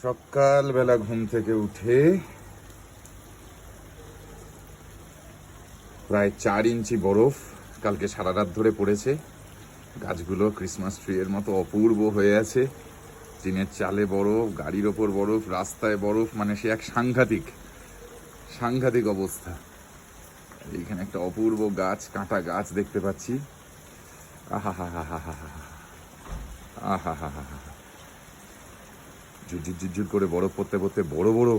সকালবেলা ঘুম থেকে উঠে প্রায় 4 ইঞ্চি বরফ কালকে সারা রাত ধরে পড়েছে। গাছগুলো ক্রিসমাস ট্রি এর মতো অপূর্ব হয়ে আছে। টিনের চালে বরফ, গাড়ির ওপর বরফ, রাস্তায় বরফ, মানে সে এক সাংঘাতিক সাংঘাতিক অবস্থা। এইখানে একটা অপূর্ব গাছ, কাঁটা গাছ দেখতে পাচ্ছি। আহা হা হা হা হা হা, আহা হা হা হা, ঝুরঝুর ঝুরঝুর করে বরফ পড়তে পড়তে বড় বড়।